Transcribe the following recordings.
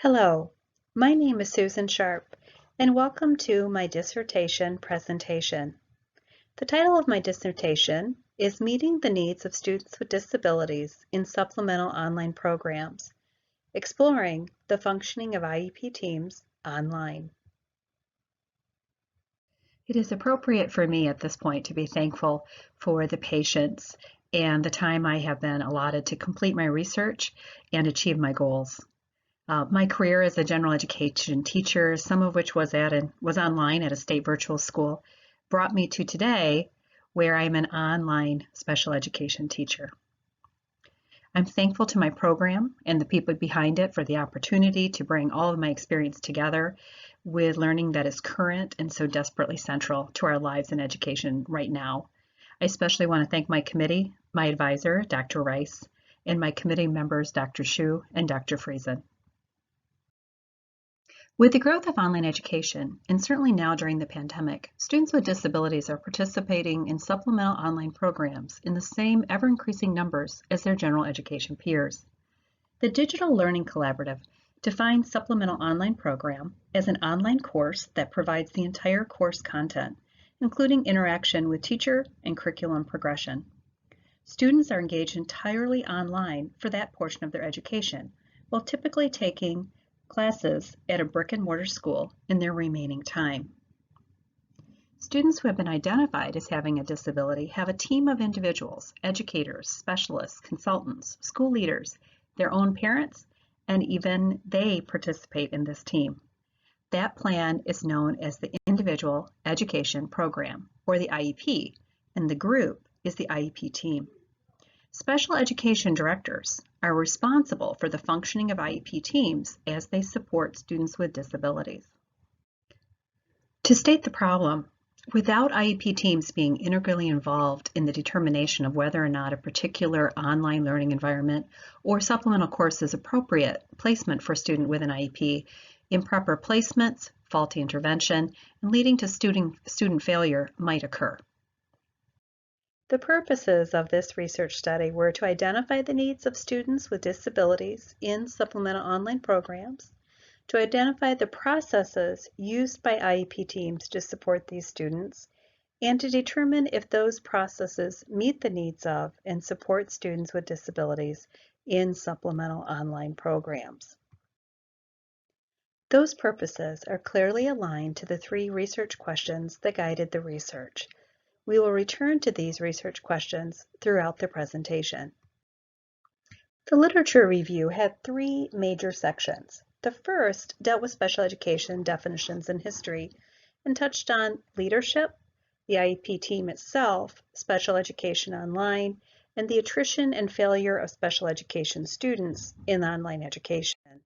Hello, my name is Susan Sharp, and welcome to my dissertation presentation. The title of my dissertation is Meeting the Needs of Students with Disabilities in Supplemental Online Programs, Exploring the Functioning of IEP Teams Online. It is appropriate for me at this point to be thankful for the patience and the time I have been allotted to complete my research and achieve my goals. My career as a general education teacher, some of which was online at a state virtual school, brought me to today where I'm an online special education teacher. I'm thankful to my program and the people behind it for the opportunity to bring all of my experience together with learning that is current and so desperately central to our lives in education right now. I especially want to thank my committee, my advisor, Dr. Rice, and my committee members, Dr. Shu and Dr. Friesen. With the growth of online education, and certainly now during the pandemic, students with disabilities are participating in supplemental online programs in the same ever-increasing numbers as their general education peers. The Digital Learning Collaborative defines supplemental online program as an online course that provides the entire course content, including interaction with teacher and curriculum progression. Students are engaged entirely online for that portion of their education, while typically taking classes at a brick-and-mortar school in their remaining time. Students who have been identified as having a disability have a team of individuals, educators, specialists, consultants, school leaders, their own parents, and even they participate in this team. That plan is known as the Individual Education Program, or the IEP, and the group is the IEP team. Special education directors are responsible for the functioning of IEP teams as they support students with disabilities. To state the problem, without IEP teams being integrally involved in the determination of whether or not a particular online learning environment or supplemental course is appropriate placement for a student with an IEP, improper placements, faulty intervention, and leading to student failure might occur. The purposes of this research study were to identify the needs of students with disabilities in supplemental online programs, to identify the processes used by IEP teams to support these students, and to determine if those processes meet the needs of and support students with disabilities in supplemental online programs. Those purposes are clearly aligned to the three research questions that guided the research. We will return to these research questions throughout the presentation. The literature review had three major sections. The first dealt with special education definitions and history and touched on leadership, the IEP team itself, special education online, and the attrition and failure of special education students in online education.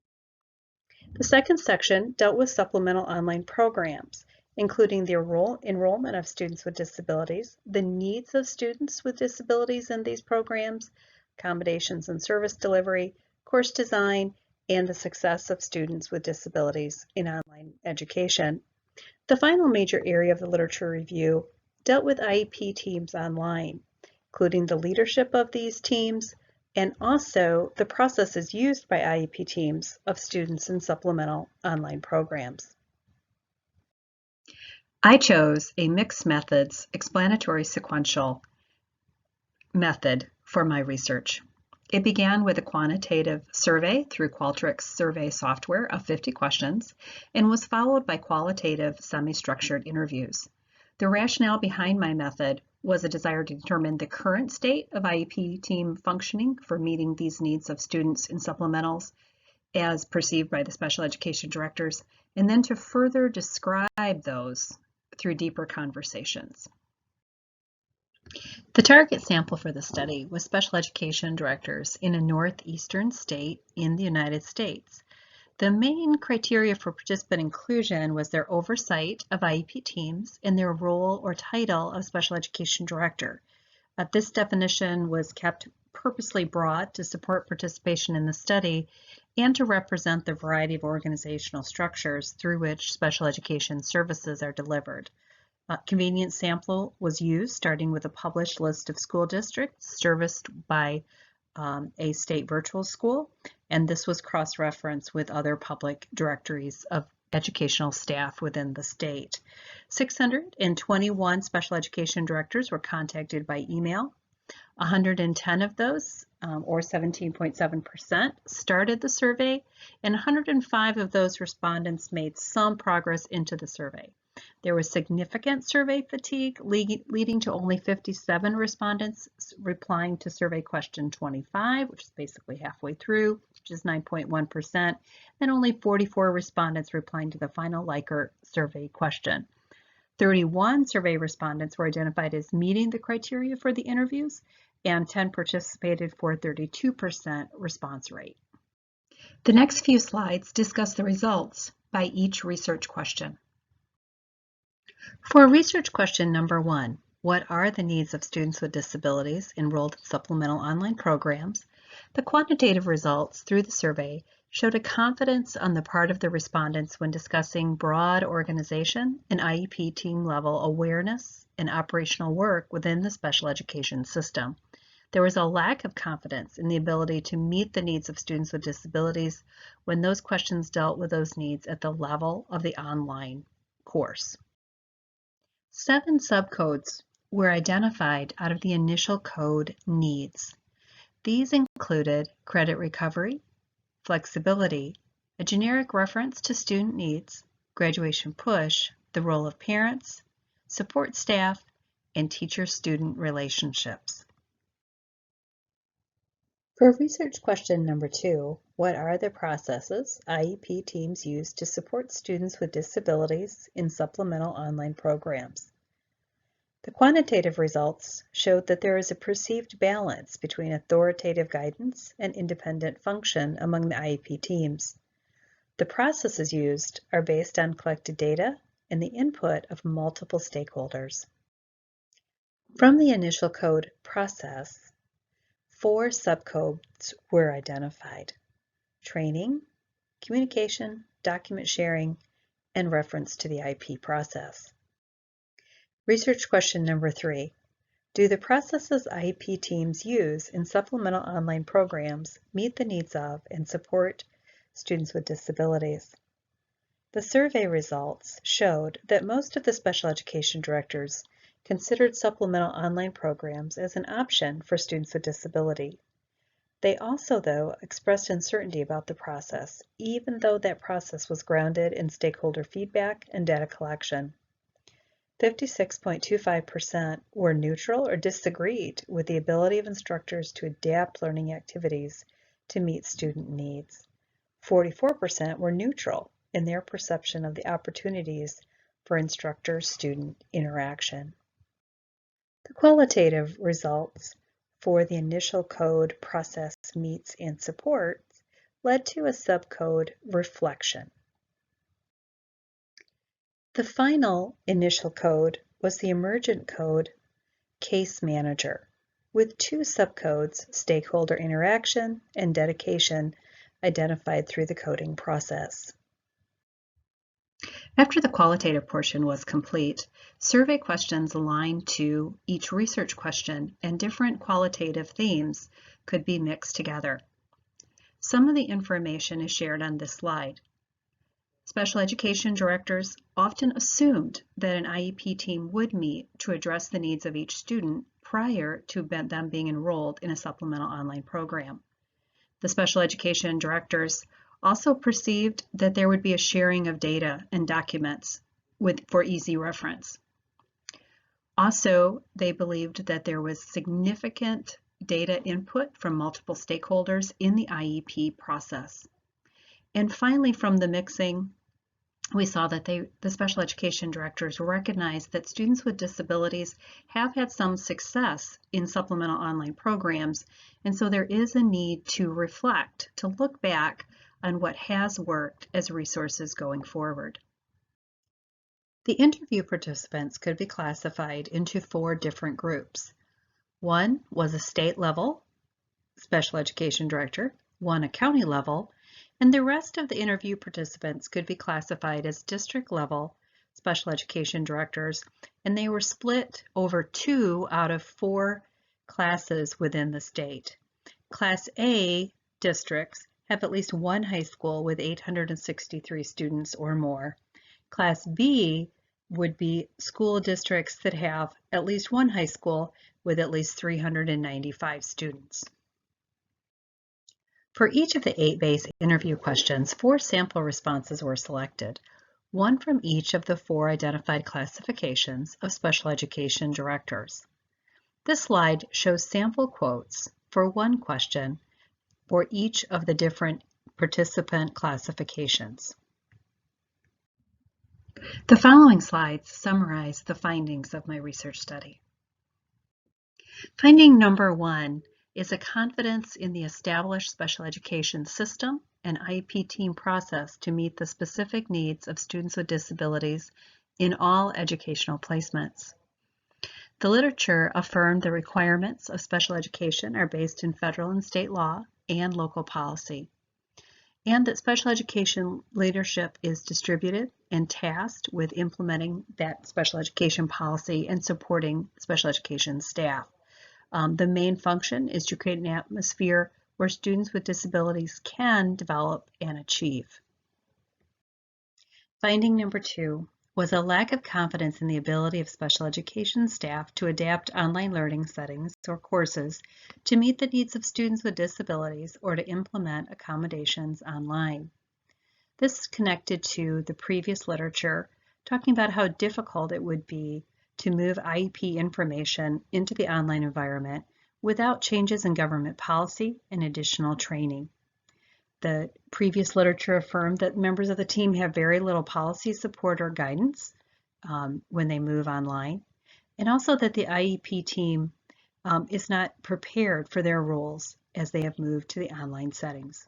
The second section dealt with supplemental online programs, including the enrollment of students with disabilities, the needs of students with disabilities in these programs, accommodations and service delivery, course design, and the success of students with disabilities in online education. The final major area of the literature review dealt with IEP teams online, including the leadership of these teams and also the processes used by IEP teams of students in supplemental online programs. I chose a mixed methods explanatory sequential method for my research. It began with a quantitative survey through Qualtrics survey software of 50 questions and was followed by qualitative semi-structured interviews. The rationale behind my method was a desire to determine the current state of IEP team functioning for meeting these needs of students in supplementals as perceived by the special education directors, and then to further describe those through deeper conversations. The target sample for the study was special education directors in a northeastern state in the United States. The main criteria for participant inclusion was their oversight of IEP teams and their role or title of special education director. This definition was kept purposely broad to support participation in the study and to represent the variety of organizational structures through which special education services are delivered. Convenient sample was used, starting with a published list of school districts serviced by a state virtual school, and this was cross-referenced with other public directories of educational staff within the state. 621 special education directors were contacted by email. 110 of those, or 17.7%, started the survey, and 105 of those respondents made some progress into the survey. There was significant survey fatigue, leading to only 57 respondents replying to survey question 25, which is basically halfway through, which is 9.1%, and only 44 respondents replying to the final Likert survey question. 31 survey respondents were identified as meeting the criteria for the interviews, and 10 participated for a 32% response rate. The next few slides discuss the results by each research question. For research question number 1, what are the needs of students with disabilities enrolled in supplemental online programs? The quantitative results through the survey showed a confidence on the part of the respondents when discussing broad organization and IEP team level awareness and operational work within the special education system. There was a lack of confidence in the ability to meet the needs of students with disabilities when those questions dealt with those needs at the level of the online course. 7 subcodes were identified out of the initial code needs. These included credit recovery, flexibility, a generic reference to student needs, graduation push, the role of parents, support staff, and teacher-student relationships. For research question number 2, what are the processes IEP teams use to support students with disabilities in supplemental online programs? The quantitative results showed that there is a perceived balance between authoritative guidance and independent function among the IEP teams. The processes used are based on collected data and the input of multiple stakeholders. From the initial code process, 4 subcodes were identified: training, communication, document sharing, and reference to the IEP process. Research question number 3. Do the processes IEP teams use in supplemental online programs meet the needs of and support students with disabilities? The survey results showed that most of the special education directors considered supplemental online programs as an option for students with disability. They also, though, expressed uncertainty about the process, even though that process was grounded in stakeholder feedback and data collection. 56.25% were neutral or disagreed with the ability of instructors to adapt learning activities to meet student needs. 44% were neutral in their perception of the opportunities for instructor-student interaction. The qualitative results for the initial code process meets and supports led to a subcode reflection. The final initial code was the emergent code case manager, with 2 subcodes, stakeholder interaction and dedication, identified through the coding process. After the qualitative portion was complete, survey questions aligned to each research question and different qualitative themes could be mixed together. Some of the information is shared on this slide. Special education directors often assumed that an IEP team would meet to address the needs of each student prior to them being enrolled in a supplemental online program. The special education directors also perceived that there would be a sharing of data and documents for easy reference. Also, they believed that there was significant data input from multiple stakeholders in the IEP process. And finally, from the mixing, we saw that the special education directors recognized that students with disabilities have had some success in supplemental online programs, and so there is a need to reflect, to look back on what has worked as resources going forward. The interview participants could be classified into 4 different groups. 1 was a state level special education director, 1 a county level, and the rest of the interview participants could be classified as district level special education directors, and they were split over 2 out of 4 classes within the state. Class A districts have at least one high school with 863 students or more. Class B would be school districts that have at least one high school with at least 395 students. For each of the 8 base interview questions, 4 sample responses were selected, one from each of the 4 identified classifications of special education directors. This slide shows sample quotes for one question for each of the different participant classifications. The following slides summarize the findings of my research study. Finding number 1 is a confidence in the established special education system and IEP team process to meet the specific needs of students with disabilities in all educational placements. The literature affirmed the requirements of special education are based in federal and state law and local policy, and that special education leadership is distributed and tasked with implementing that special education policy and supporting special education staff. The main function is to create an atmosphere where students with disabilities can develop and achieve. Finding number 2 was a lack of confidence in the ability of special education staff to adapt online learning settings or courses to meet the needs of students with disabilities or to implement accommodations online. This is connected to the previous literature talking about how difficult it would be to move IEP information into the online environment without changes in government policy and additional training. The previous literature affirmed that members of the team have very little policy support or guidance when they move online, and also that the IEP team is not prepared for their roles as they have moved to the online settings.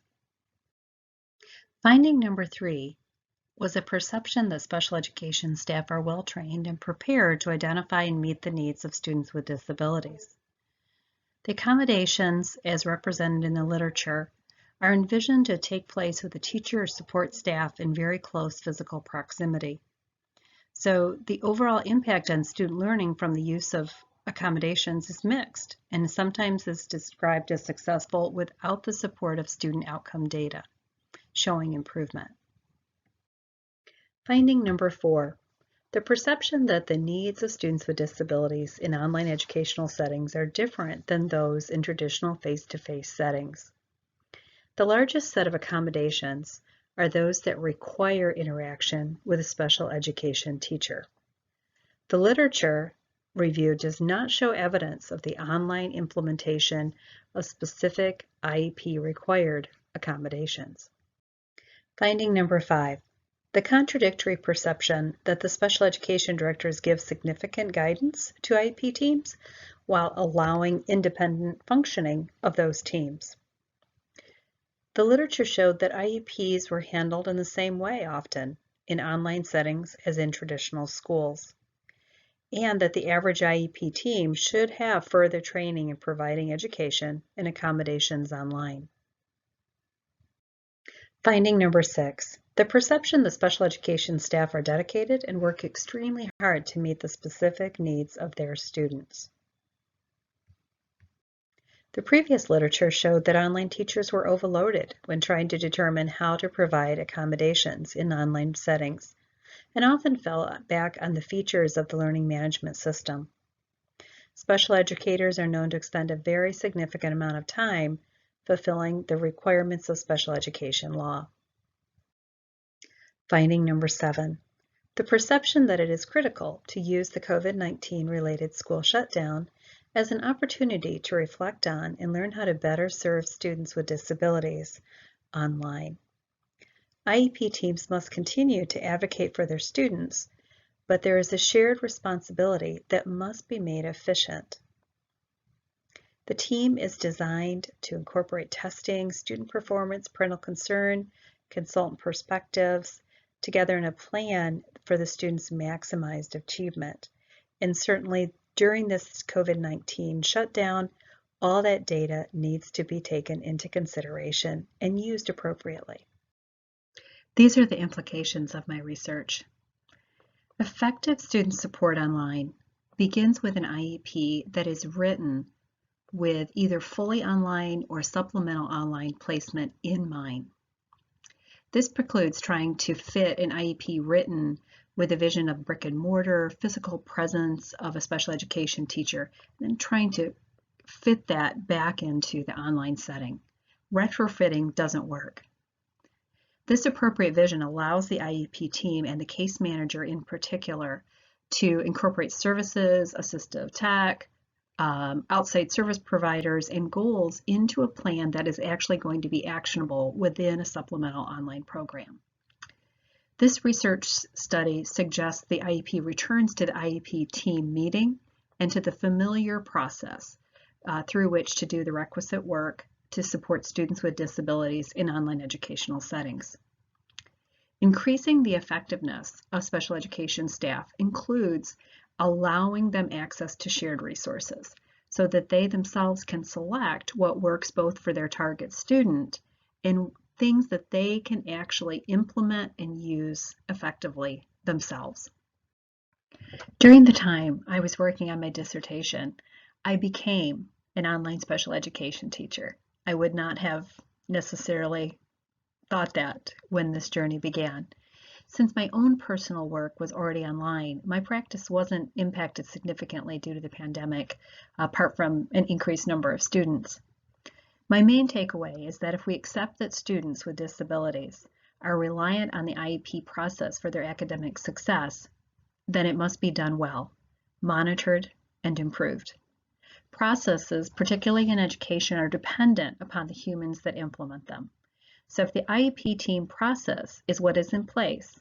Finding number 3 was a perception that special education staff are well trained and prepared to identify and meet the needs of students with disabilities. The accommodations, as represented in the literature, are envisioned to take place with the teacher or support staff in very close physical proximity. So the overall impact on student learning from the use of accommodations is mixed and sometimes is described as successful without the support of student outcome data, showing improvement. Finding number 4, the perception that the needs of students with disabilities in online educational settings are different than those in traditional face-to-face settings. The largest set of accommodations are those that require interaction with a special education teacher. The literature review does not show evidence of the online implementation of specific IEP required accommodations. Finding number 5, the contradictory perception that the special education directors give significant guidance to IEP teams while allowing independent functioning of those teams. The literature showed that IEPs were handled in the same way often in online settings as in traditional schools, and that the average IEP team should have further training in providing education and accommodations online. Finding number 6, the perception that special education staff are dedicated and work extremely hard to meet the specific needs of their students. The previous literature showed that online teachers were overloaded when trying to determine how to provide accommodations in online settings, and often fell back on the features of the learning management system. Special educators are known to expend a very significant amount of time fulfilling the requirements of special education law. Finding number 7, the perception that it is critical to use the COVID-19 related school shutdown as an opportunity to reflect on and learn how to better serve students with disabilities online. IEP teams must continue to advocate for their students, but there is a shared responsibility that must be made efficient. The team is designed to incorporate testing, student performance, parental concern, consultant perspectives, together in a plan for the students' maximized achievement. And certainly during this COVID-19 shutdown, all that data needs to be taken into consideration and used appropriately. These are the implications of my research. Effective student support online begins with an IEP that is written with either fully online or supplemental online placement in mind. This precludes trying to fit an IEP written with a vision of brick and mortar, physical presence of a special education teacher, and then trying to fit that back into the online setting. Retrofitting doesn't work. This appropriate vision allows the IEP team and the case manager in particular to incorporate services, assistive tech, outside service providers, and goals into a plan that is actually going to be actionable within a supplemental online program. This research study suggests the IEP returns to the IEP team meeting and to the familiar process through which to do the requisite work to support students with disabilities in online educational settings. Increasing the effectiveness of special education staff includes allowing them access to shared resources so that they themselves can select what works both for their target student and things that they can actually implement and use effectively themselves. During the time I was working on my dissertation, I became an online special education teacher. I would not have necessarily thought that when this journey began. Since my own personal work was already online, my practice wasn't impacted significantly due to the pandemic, apart from an increased number of students. My main takeaway is that if we accept that students with disabilities are reliant on the IEP process for their academic success, then it must be done well, monitored, and improved. Processes, particularly in education, are dependent upon the humans that implement them. So if the IEP team process is what is in place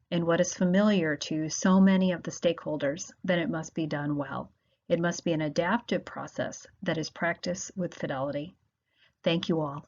and what is familiar to so many of the stakeholders, then it must be done well. It must be an adaptive process that is practiced with fidelity. Thank you all.